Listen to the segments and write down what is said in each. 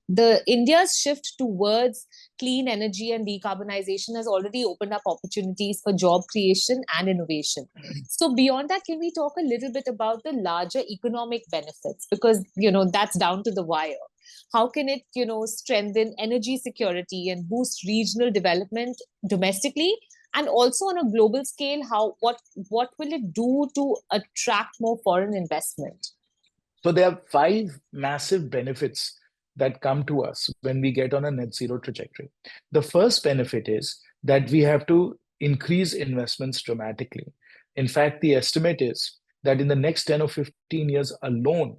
the India's shift towards clean energy and decarbonization has already opened up opportunities for job creation and innovation. So beyond that, can we talk a little bit about the larger economic benefits? Because, that's down to the wire. How can it, strengthen energy security and boost regional development domestically? And also on a global scale, what will it do to attract more foreign investment? So there are five massive benefits that come to us when we get on a net zero trajectory. The first benefit is that we have to increase investments dramatically. In fact, the estimate is that in the next 10 or 15 years alone,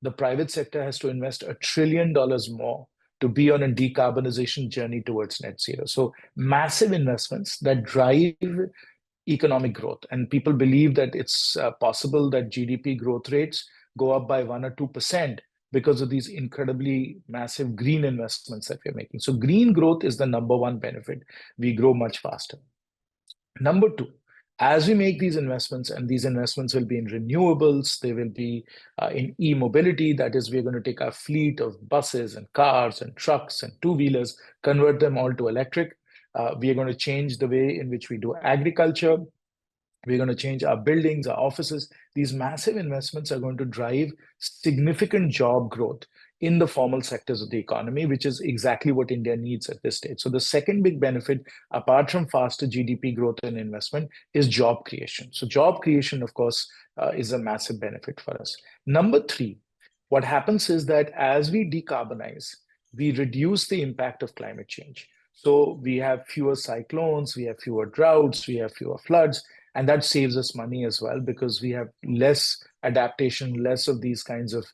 the private sector has to invest $1 trillion more to be on a decarbonization journey towards net zero. So massive investments that drive economic growth. And people believe that it's possible that GDP growth rates go up by 1 or 2% because of these incredibly massive green investments that we're making. So green growth is the number one benefit. We grow much faster. Number two, as we make these investments, and these investments will be in renewables, they will be in e-mobility, that is, we're going to take our fleet of buses and cars and trucks and two-wheelers, convert them all to electric. We are going to change the way in which we do agriculture. We're going to change our buildings, our offices. These massive investments are going to drive significant job growth in the formal sectors of the economy, which is exactly what India needs at this stage. So the second big benefit, apart from faster GDP growth and investment, is job creation. So job creation, of course, is a massive benefit for us. Number three, what happens is that as we decarbonize, we reduce the impact of climate change. So we have fewer cyclones, we have fewer droughts, we have fewer floods, and that saves us money as well because we have less adaptation, less of these kinds of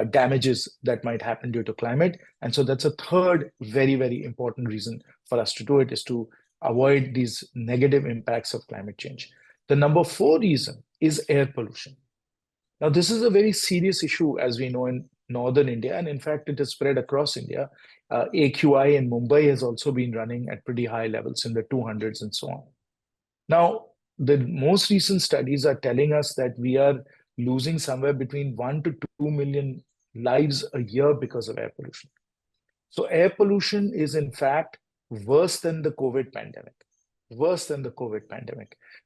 damages that might happen due to climate. And so that's a third very, very important reason for us to do it, is to avoid these negative impacts of climate change. The number four reason is air pollution. Now, this is a very serious issue, as we know, in northern India, and in fact, it has spread across India. AQI in Mumbai has also been running at pretty high levels in the 200s and so on. Now, the most recent studies are telling us that we are losing somewhere between 1 to 2 million lives a year because of air pollution. So air pollution is in fact worse than the COVID pandemic,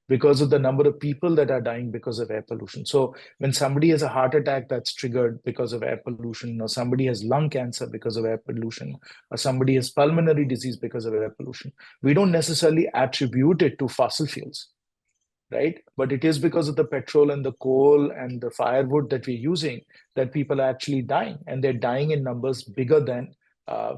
because of the number of people that are dying because of air pollution. So when somebody has a heart attack that's triggered because of air pollution, or somebody has lung cancer because of air pollution, or somebody has pulmonary disease because of air pollution, we don't necessarily attribute it to fossil fuels, right? But it is because of the petrol and the coal and the firewood that we're using that people are actually dying, and they're dying in numbers bigger than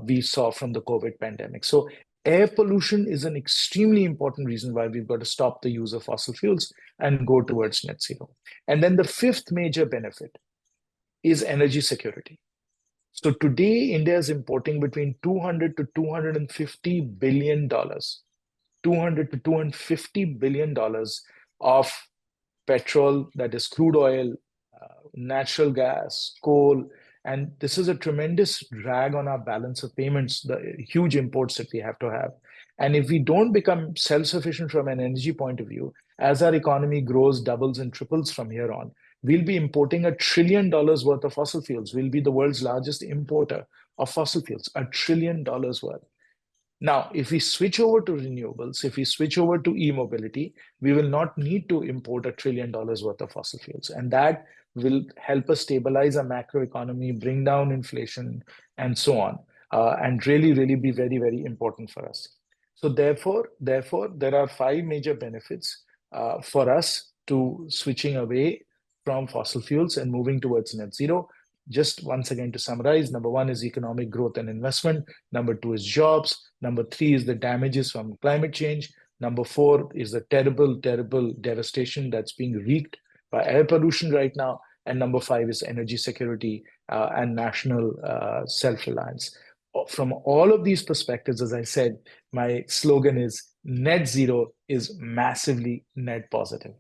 we saw from the COVID pandemic. So air pollution is an extremely important reason why we've got to stop the use of fossil fuels and go towards net zero. And then the fifth major benefit is energy security. So today, India is importing between $200 to $250 billion, $200 to $250 billion of petrol, that is crude oil, natural gas, coal, and this is a tremendous drag on our balance of payments, the huge imports that we have to have. And if we don't become self-sufficient from an energy point of view, as our economy grows, doubles and triples from here on, we'll be importing $1 trillion worth of fossil fuels. We'll be the world's largest importer of fossil fuels, $1 trillion worth. Now, if we switch over to renewables, if we switch over to e-mobility, we will not need to import $1 trillion worth of fossil fuels. And that will help us stabilize our macroeconomy, bring down inflation, and so on, and really, really be very, very important for us. So therefore, there are five major benefits for us to switching away from fossil fuels and moving towards net zero. Just once again to summarize, number one is economic growth and investment. Number two is jobs. Number three is the damages from climate change. Number four is the terrible, terrible devastation that's being wreaked by air pollution right now. And number five is energy security and national self-reliance. From all of these perspectives, as I said, my slogan is net zero is massively net positive.